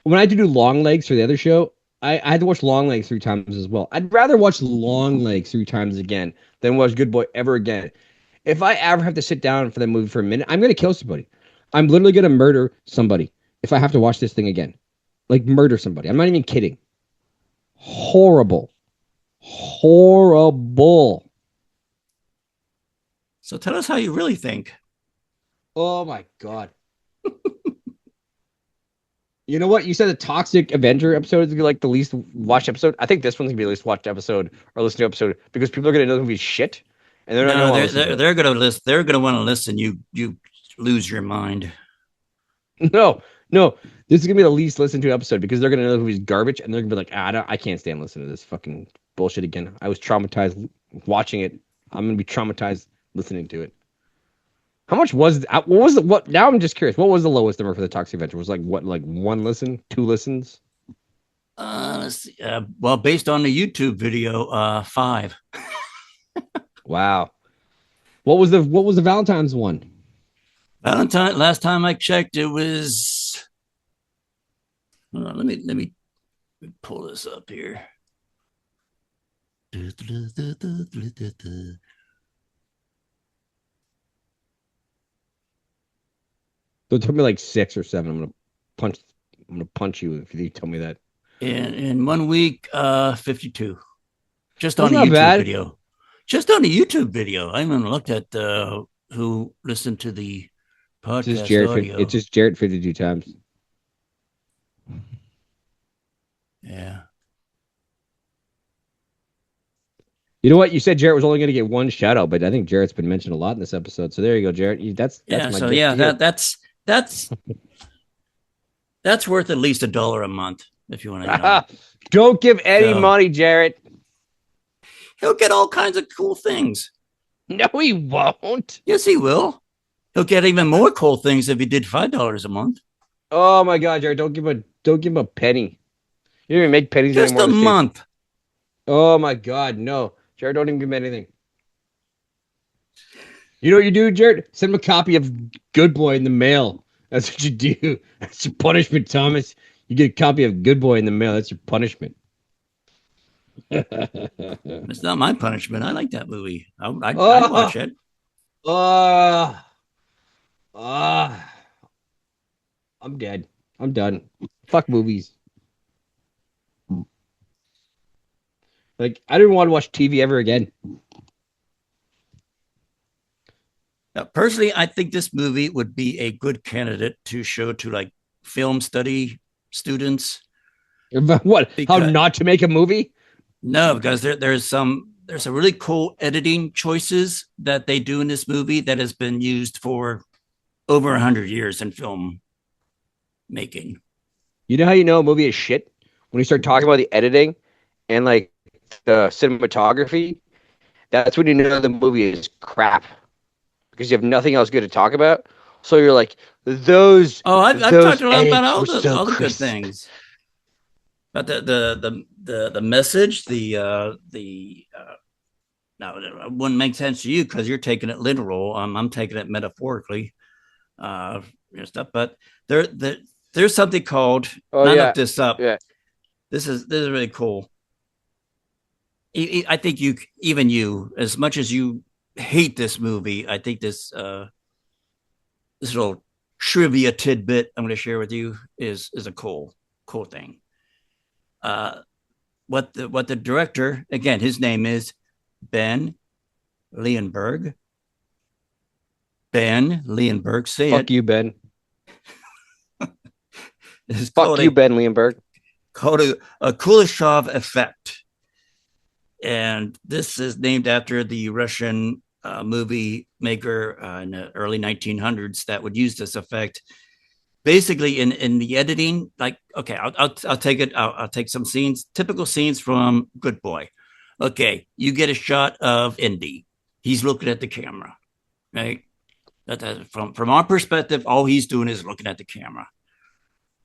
When I had to do long legs for the other show, I had to watch Long Legs 3 times as well. I'd rather watch Long Legs 3 times again than watch Good Boy ever again. If I ever have to sit down for that movie for a minute, I'm gonna kill somebody. I'm literally gonna murder somebody if I have to watch this thing again. Like murder somebody. I'm not even kidding. Horrible. Horrible. So tell us how you really think. Oh my god. You know what? You said the Toxic Avenger episode is gonna be like the least watched episode. I think this one's gonna be the least watched episode or listened to episode because people are gonna know the movie's shit and they're not gonna No, want to they're listen to they're, it. they're gonna list. They're gonna want to listen. You lose your mind. No, no. This is gonna be the least listened to episode because they're gonna know the movie's garbage and they're gonna be like, I can't stand listening to this fucking bullshit again. I was traumatized watching it. I'm gonna be traumatized listening to it. How much was what was the what? Now I'm just curious. What was the lowest number for the Toxic Avenger? Was like what, like one listen, two listens? Let's see. Well, based on the YouTube video, 5. Wow. What was the Valentine's one? Valentine. Last time I checked, it was. Hold on, let me pull this up here. Don't tell me like 6 or 7. Punch. I'm gonna punch you if you tell me that. In 1 week, 52. Just That's on a not YouTube bad. video. Just on a YouTube video. I haven't looked at who listened to the podcast It's audio. just Jarrett 52 times. Yeah. You know what? You said Jarrett was only going to get one shout out, but I think Jarrett's been mentioned a lot in this episode. So there you go, Jarrett. That's Yeah. my So gift yeah, to you. that's that's worth at least $1 a month if you want to, Don't give any So money, Jarrett. he'll get all kinds of cool things. No, he won't. Yes, he will. He'll get even more cool things if he did $5 a month. Oh my God, Jarrett! Don't give him a penny. You don't even make pennies Just anymore a in the States. month. Oh my God, no, Jarrett! Don't even give him anything. You know what you do, Jarrett? Send him a copy of Good Boy in the mail. That's what you do. That's your punishment, Thomas. You get a copy of Good Boy in the mail. That's your punishment. It's not my punishment. I like that movie. I'd watch Oh, it. oh, oh. I'm dead. I'm done. Fuck movies. Like, I didn't want to watch TV ever again. Now, personally, I think this movie would be a good candidate to show to like film study students What? How because not to make a movie? no, because there's some really cool editing choices that they do in this movie that has been used for over 100 years in film making. You know how you know a movie is shit? When you start talking about the editing and like the cinematography, that's when you know the movie is crap because you have nothing else good to talk about. So you're like, those Oh, I've talked those a lot about edits were so all the good crisp. things, but the message, now it wouldn't make sense to you because you're taking it literal. I'm taking it metaphorically, stuff. But there there's something called, Oh and I yeah, looked this up. yeah. This is really cool. I think even you, as much as you hate this movie, I think this little trivia tidbit I'm going to share with you is a cool thing. Uh, what the director, again, his name is Ben Leonberg. Ben Leonberg, say Fuck it. you, Ben. It's Fuck you, Ben Leonberg. called a Kuleshov effect, and this is named after the Russian movie maker in the early 1900s that would use this effect. Basically, in the editing, like, okay, I'll take it. I'll take some scenes, typical scenes from Good Boy. Okay, you get a shot of Indy. He's looking at the camera, right? From our perspective, all he's doing is looking at the camera.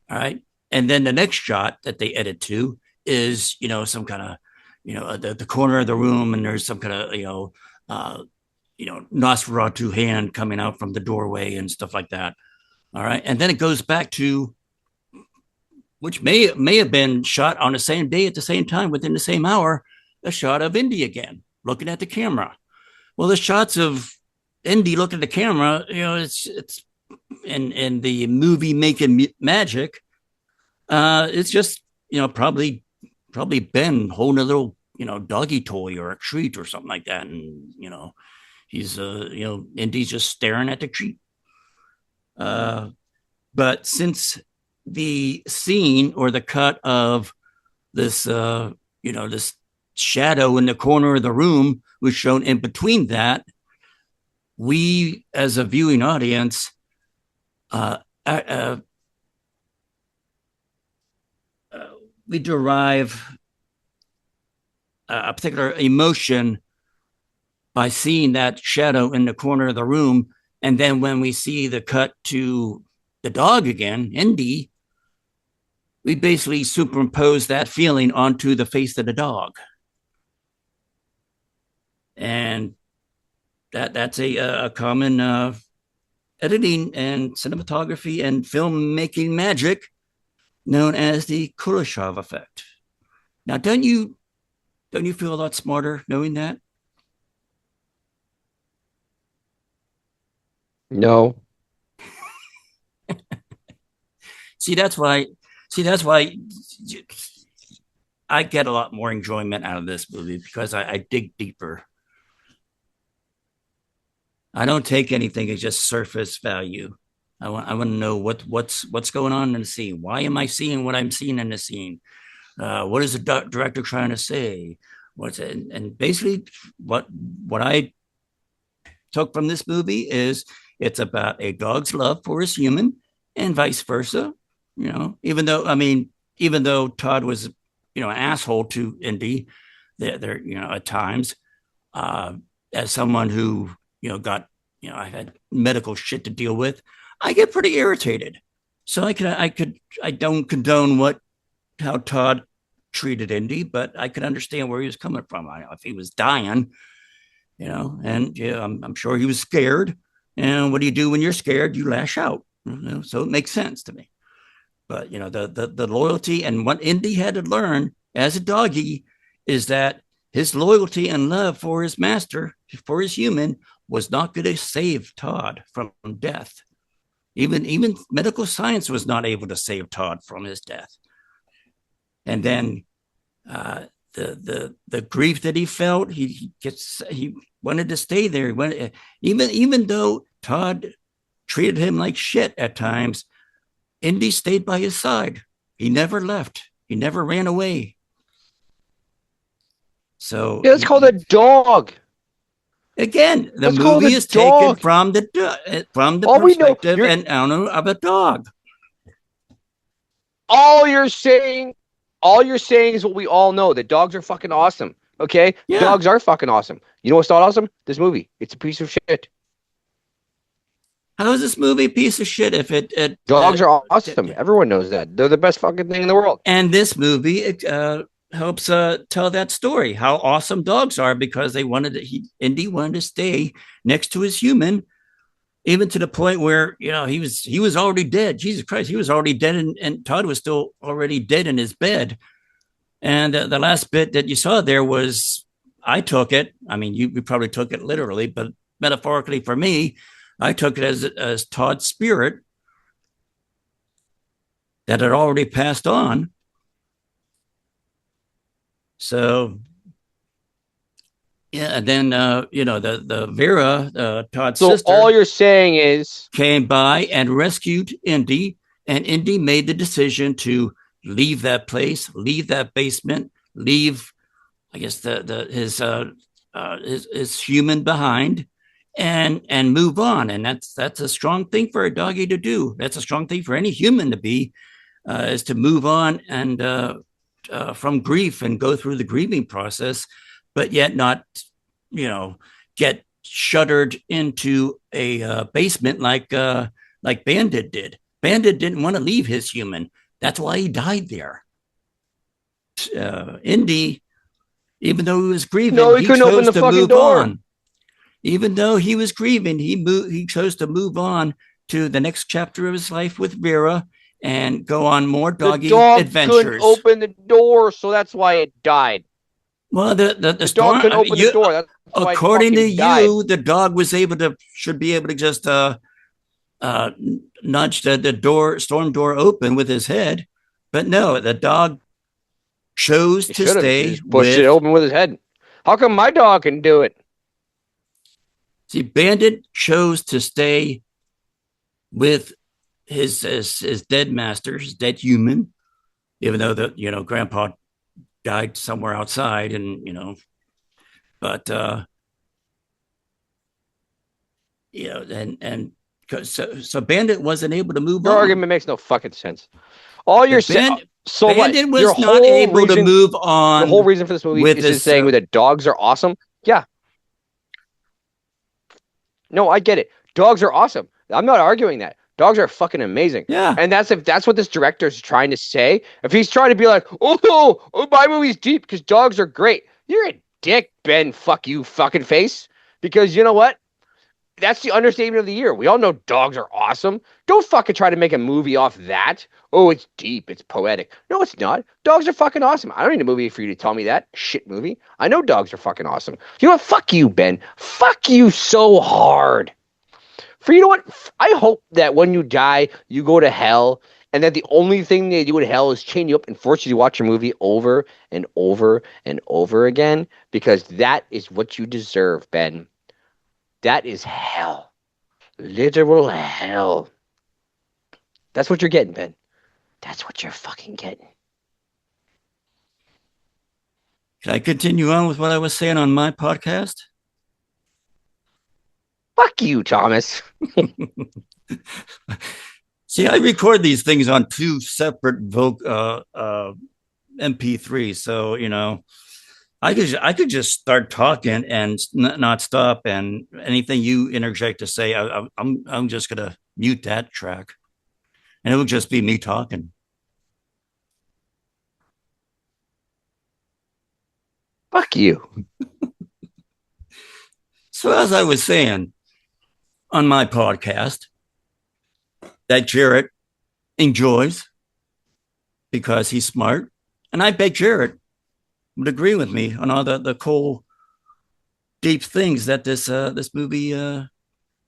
All right. And then the next shot that they edit to is, some kind of, the corner of the room, and there's some kind of, Nosferatu hand coming out from the doorway and stuff like that. All right. And then it goes back to which may have been shot on the same day at the same time within the same hour, a shot of Indy again looking at the camera. Well, the shots of Indy looking at the camera, it's in the movie making magic. It's just probably Ben holding a little doggy toy or a treat or something like that, and he's Indy's just staring at the treat. But since the scene or the cut of this this shadow in the corner of the room was shown in between that, we as a viewing audience uh, uh, we derive a particular emotion by seeing that shadow in the corner of the room. And then when we see the cut to the dog again, Indy, we basically superimpose that feeling onto the face of the dog. And that's a common editing and cinematography and filmmaking magic known as the Kuleshov effect. Now, don't you feel a lot smarter knowing that? No. See, that's why. See, that's why I get a lot more enjoyment out of this movie because I dig deeper. I don't take anything as just surface value. I want to know what's going on in the scene. Why am I seeing what I'm seeing in the scene? What is the director trying to say? What's it? And basically, what I took from this movie is it's about a dog's love for his human and vice versa. Even though Todd was an asshole to Indy, there at times, as someone who got I've had medical shit to deal with, I get pretty irritated. So I don't condone how Todd treated Indy, but I could understand where he was coming from. If he was dying, and I'm sure he was scared. And what do you do when you're scared? You lash out. So it makes sense to me. But the loyalty and what Indy had to learn as a doggy is that his loyalty and love for his master, for his human, was not going to save Todd from death. Even medical science was not able to save Todd from his death. And then the grief that he felt, he wanted to stay there. Even though Todd treated him like shit at times, Indy stayed by his side. He never left. He never ran away. So yeah, it's called a dog. Again, the movie is taken from the perspective and owner of a dog. All you're saying is what we all know, that dogs are fucking awesome. Okay? Yeah. Dogs are fucking awesome. You know what's not awesome? This movie. It's a piece of shit. How is this movie a piece of shit if it dogs are awesome. Everyone knows that. They're the best fucking thing in the world. And this movie helps tell that story, how awesome dogs are, because Indy wanted to stay next to his human, even to the point where he was already dead. Jesus Christ, he was already dead, and Todd was still already dead in his bed. And the last bit that you saw there was, I took it. I mean, you probably took it literally, but metaphorically for me, I took it as Todd's spirit that had already passed on. So, yeah, and then the Vera, Todd's sister. So all you're saying is came by and rescued Indy, and Indy made the decision to leave that place, leave that basement, leave, I guess his human behind, and move on. And that's a strong thing for a doggy to do. That's a strong thing for any human to be, is to move on and from grief and go through the grieving process, but yet not, get shuttered into a basement like Bandit did. Bandit didn't want to leave his human. That's why he died there. Indy, even though he was grieving, he couldn't open the fucking door. On. Even though he was grieving, he chose to move on to the next chapter of his life with Vera and go on more The doggy dog couldn't adventures. open the door, so that's why it died. Well, the The dog storm. couldn't I mean, open the door. That's why it according to fucking died. you, the dog was able to should be able to just uh, nudge the door storm door open with his head, but no, the dog chose He to should have. He stay just pushed it with. open with his head. How come my dog can do it? See, Bandit chose to stay with his dead master, his dead human, even though Grandpa died somewhere outside, and but and so Bandit wasn't able to move Your on. argument makes no fucking sense. All The you're saying. So what? Bandit was not able to move The whole on reason for this movie with is just his. saying that dogs are awesome. Yeah. No, I get it. Dogs are awesome. I'm not arguing that. Dogs are fucking amazing. Yeah. And if that's what this director is trying to say, if he's trying to be like, oh, my movie's deep because dogs are great. You're a dick, Ben. Fuck you, fucking face. Because you know what? That's the understatement of the year. We all know dogs are awesome. Don't fucking try to make a movie off that. Oh, it's deep. It's poetic. No, it's not. Dogs are fucking awesome. I don't need a movie for you to tell me that. Shit movie. I know dogs are fucking awesome. You know what? Fuck you, Ben. Fuck you so hard. For you know what? I hope that when you die, you go to hell, and that the only thing they do in hell is chain you up and force you to watch your movie over and over and over again, because that is what you deserve, Ben. That is hell. Literal hell. That's what you're getting, Ben. That's what you're fucking getting. Can I continue on with what I was saying on my podcast? Fuck you, Thomas. See, I record these things on two separate MP3s, so I could just start talking and not stop, and anything you interject to say, I'm just gonna mute that track, and it will just be me talking. Fuck you. So as I was saying on my podcast, that Jarrett enjoys because he's smart, and I bet Jarrett would agree with me on all the cool, deep things that this movie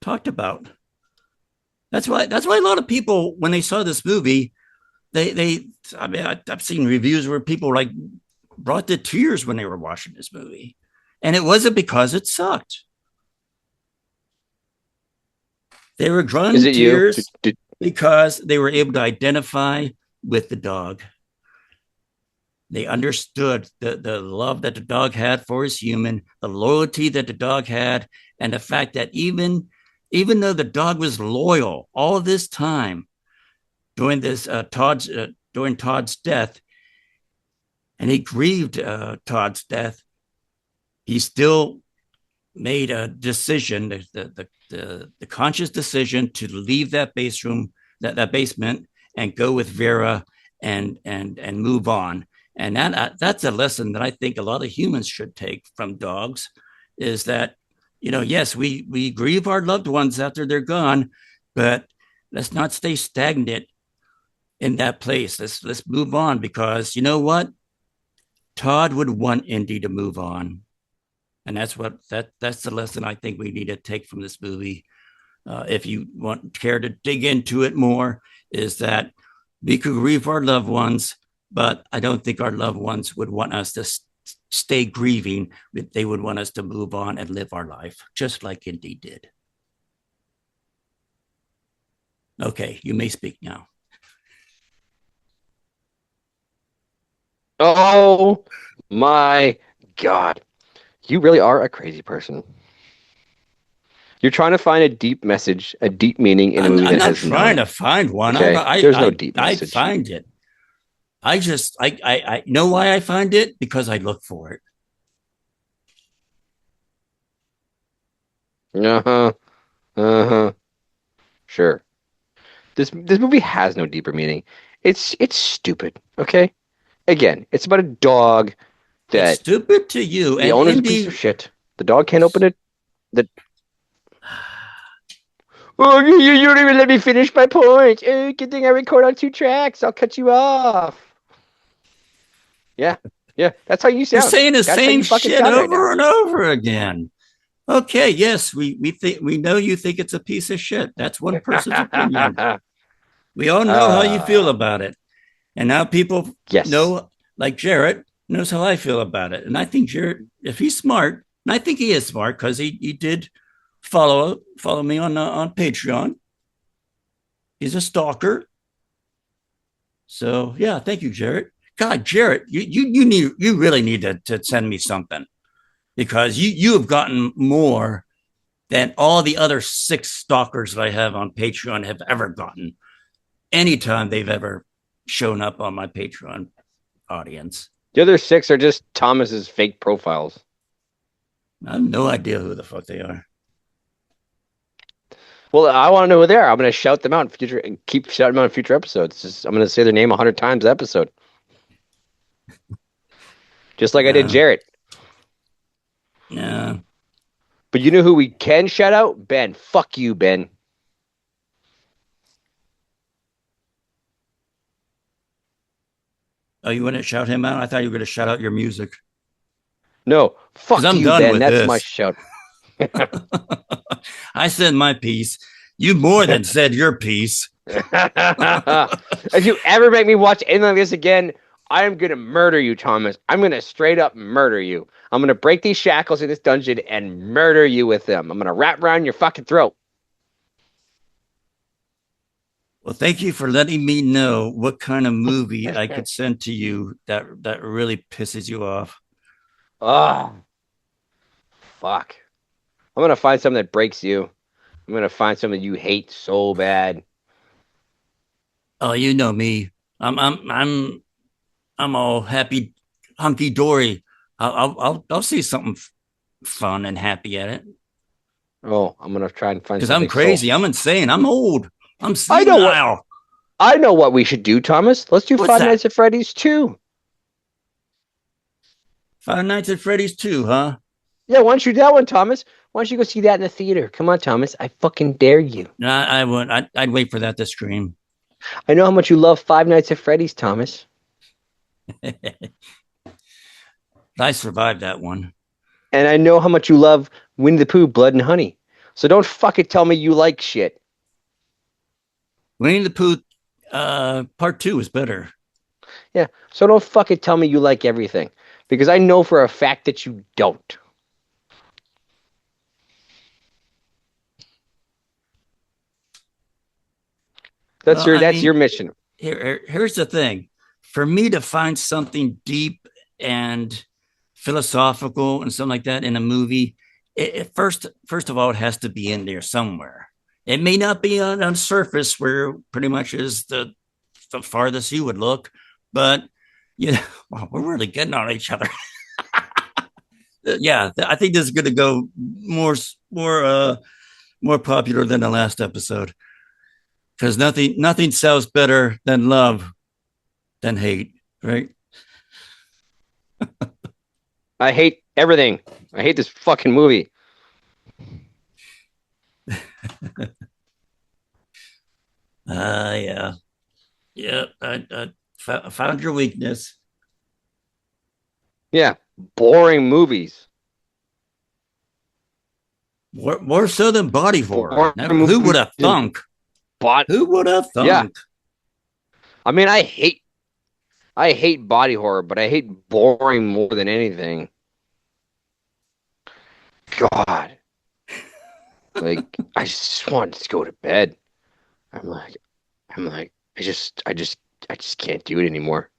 talked about. That's why a lot of people, when they saw this movie, I mean, I've seen reviews where people like brought to tears when they were watching this movie, and it wasn't because it sucked. They were drawn to tears because they were able to identify with the dog. They understood the love that the dog had for his human, the loyalty that the dog had, and the fact that even though the dog was loyal all this time during Todd's death, and he grieved Todd's death, he still made a decision, the conscious decision to leave that basement, and go with Vera and move on. And that's a lesson that I think a lot of humans should take from dogs, is that, yes, we grieve our loved ones after they're gone, but let's not stay stagnant in that place. Let's move on, because you know what? Todd would want Indy to move on. And that's the lesson I think we need to take from this movie. If you care to dig into it more, is that we could grieve our loved ones, but I don't think our loved ones would want us to stay grieving. They would want us to move on and live our life, just like Indy did. Okay, you may speak now. Oh my God. You really are a crazy person. You're trying to find a deep message, a deep meaning in a movie that has none. I'm not trying to find one. Okay? There's no deep message. I find it. I know why I find it, because I look for it. Sure. This movie has no deeper meaning. It's stupid. Okay. Again, it's about a dog that it's stupid to you. The owner's a piece of shit. The dog can't open it. Oh, you don't even let me finish my point. Good thing I record on 2 tracks. I'll cut you off. Yeah, yeah, that's how you You're sound. saying the That's how same you fucking shit sound right now. over and over again. Okay, yes, we know you think it's a piece of shit. That's one person's opinion. We all know how you feel uh, about it. And now people yes. know, like Jarrett, knows how I feel about it. And I think Jarrett, if he's smart, and I think he is smart because he did follow me on Patreon. He's a stalker. So yeah, thank you, Jarrett. God, Jarrett, you really need to send me something because you have gotten more than all the other 6 stalkers that I have on Patreon have ever gotten anytime they've ever shown up on my Patreon audience. The other 6 are just Thomas's fake profiles. I have no idea who the fuck they are. Well, I want to know who they are. I'm going to shout them out in future and keep shouting them out in future episodes. I'm going to say their name 100 times an episode. Just like I did Uh, Jarrett. yeah. But you know who we can shout out? Ben. Fuck you, Ben. Oh, you want to shout him out? I thought you were going to shout out your music. No, Because fuck I'm you, done Ben. with That's my this. shout. I said my piece. You more than said your piece. If you ever make me watch anything like this again, I am going to murder you, Thomas. I'm going to straight up murder you. I'm going to break these shackles in this dungeon and murder you with them. I'm going to wrap around your fucking throat. Well, thank you for letting me know what kind of movie I could send to you that really pisses you off. Oh, fuck. I'm going to find something that breaks you. I'm going to find something you hate so bad. Oh, you know me. I'm all happy, hunky dory. I'll see something fun and happy at it Oh, I'm going to try and find because I'm something so. crazy. I'm insane. I'm old. I'm I know what. senile. I know what we should do, Thomas. Let's do What's Five that? Nights at Freddy's 2. Five Nights at Freddy's 2, huh? Yeah, why don't you do that one, Thomas? Why don't you go see that in the theater? Come on, Thomas. I fucking dare you. No, I would. I'd wait for that to scream. I know how much you love Five Nights at Freddy's, Thomas. I survived that one. And I know how much you love Winnie the Pooh, Blood and Honey. So don't fucking tell me you like shit. Winnie the Pooh, part 2 is better. Yeah, so don't fucking tell me you like everything. Because I know for a fact that you don't. That's Well, your I that's your mean, mission. here's the thing. For me to find something deep and philosophical and something like that in a movie, first of all, it has to be in there somewhere. It may not be on surface where pretty much is the farthest you would look, but you know, well, we're really getting on each other. Yeah, I think this is going to go more popular than the last episode because nothing sells better than love than hate, right? I hate everything. I hate this fucking movie. Yeah, yeah. I found your weakness. Yeah, boring movies. More so than body horror. Boring Never. Who would movies have and thunk? bot. Who would have Yeah, thunk? I mean, I hate body horror, but I hate boring more than anything. God, like I just want to go to bed. I'm like, I just can't do it anymore.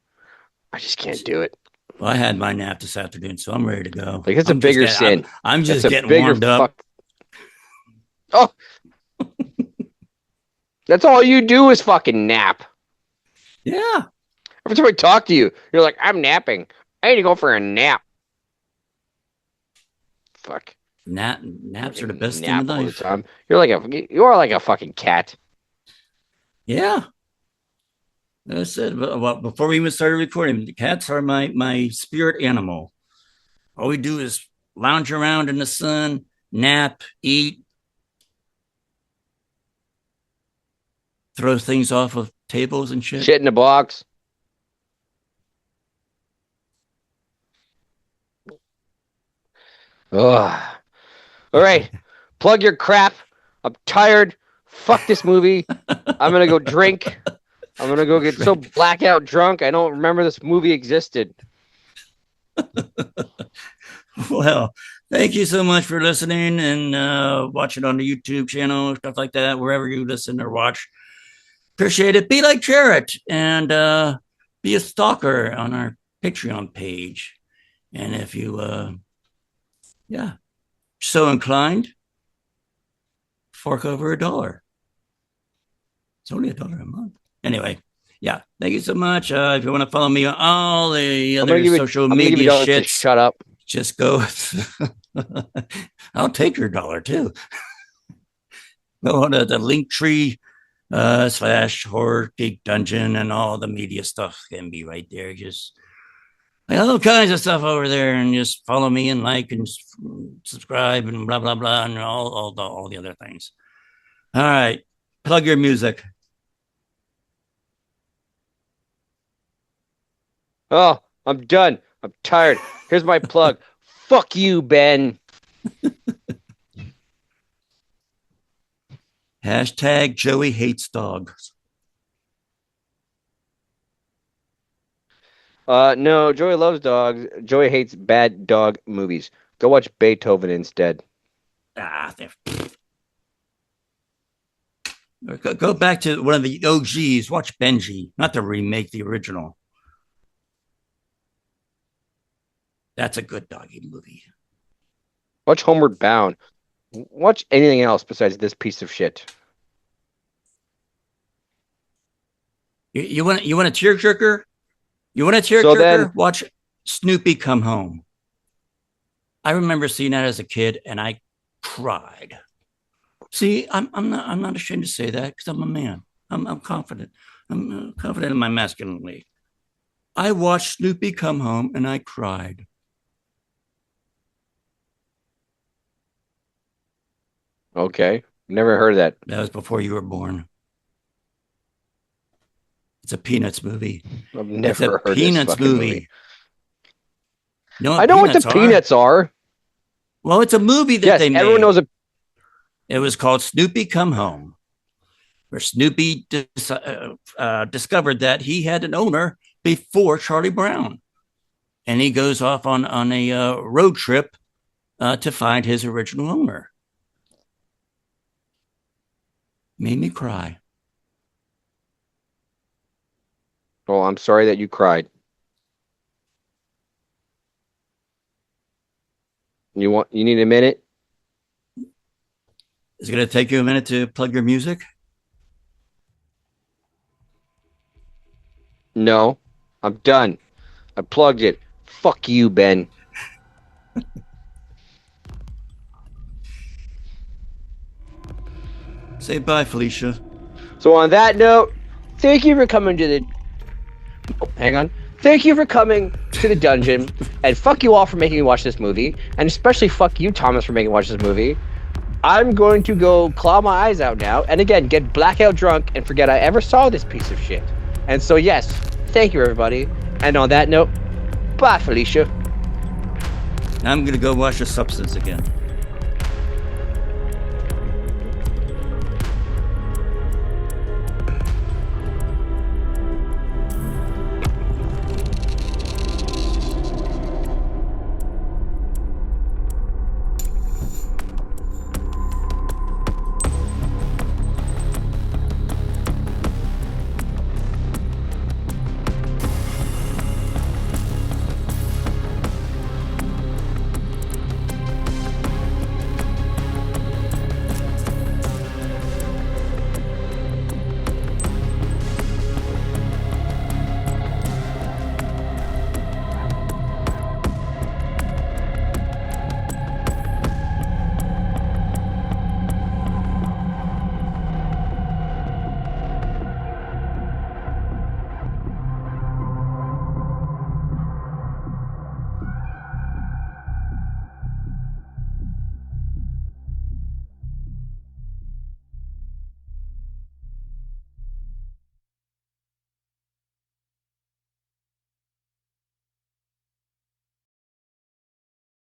I just can't do it. Well, I had my nap this afternoon, so I'm ready to go. Like it's a I'm just bigger getting. I'm, sin. I'm That's just a getting bigger warmed up. fuck. Oh, that's all you do is fucking nap. Yeah. Every time I talk to you, you're like, I'm napping. I need to go for a nap. Fuck. Naps are the Fucking best thing in nap all the life. time. You are like a fucking cat. Yeah. I said, well, before we even started recording, the cats are my spirit animal. All we do is lounge around in the sun, nap, eat, throw things off of tables and shit. Shit in a box. Ugh. All right. Plug your crap. I'm tired. Fuck this movie. I'm going to go drink. I'm going to go get so blackout drunk I don't remember this movie existed. Well, thank you so much for listening and watching on the YouTube channel, stuff like that, wherever you listen or watch. Appreciate it. Be like Jarrett and be a stalker on our Patreon page. And if you, so inclined, fork over $1. It's only $1 a month. Anyway, yeah, thank you so much. If you want to follow me on all the other social media shit, shut up. Just go. I'll take your $1 too. Go on to the Linktree / horror Geek Dungeon, and all the media stuff can be right there. Just all kinds of stuff over there, and just follow me and like and subscribe and blah blah blah and all the other things. All right, plug your music. Oh, I'm done. I'm tired. Here's my plug. Fuck you, Ben. Hashtag Joey hates dogs. No, Joey loves dogs. Joey hates bad dog movies. Go watch Beethoven instead. Go back to one of the OGs. Watch Benji, not the remake, the original. That's a good doggy movie. Watch Homeward Bound. Watch anything else besides this piece of shit. You want a tearjerker? You want a tearjerker? Watch Snoopy Come Home. I remember seeing that as a kid, and I cried. See, I'm not ashamed to say that because I'm a man. I'm confident. I'm confident in my masculinity. I watched Snoopy Come Home, and I cried. Okay. Never heard of that. That was before you were born. It's a Peanuts movie. I've never heard Peanuts this movie. You know I know what the Peanuts are. Well, it's a movie that they made. Everyone knows it. It was called Snoopy Come Home, where Snoopy discovered that he had an owner before Charlie Brown. And he goes off on a road trip to find his original owner. Made me cry. Oh, I'm sorry that you cried. You need a minute? Is it going to take you a minute to plug your music? No, I'm done. I plugged it. Fuck you, Ben. Say bye, Felicia. So on that note, thank you for coming to the... Oh, hang on. Thank you for coming to the dungeon, and fuck you all for making me watch this movie, and especially fuck you, Thomas, for making me watch this movie. I'm going to go claw my eyes out now, and again, get blackout drunk and forget I ever saw this piece of shit. And so, yes, thank you, everybody. And on that note, bye, Felicia. I'm going to go watch The Substance again.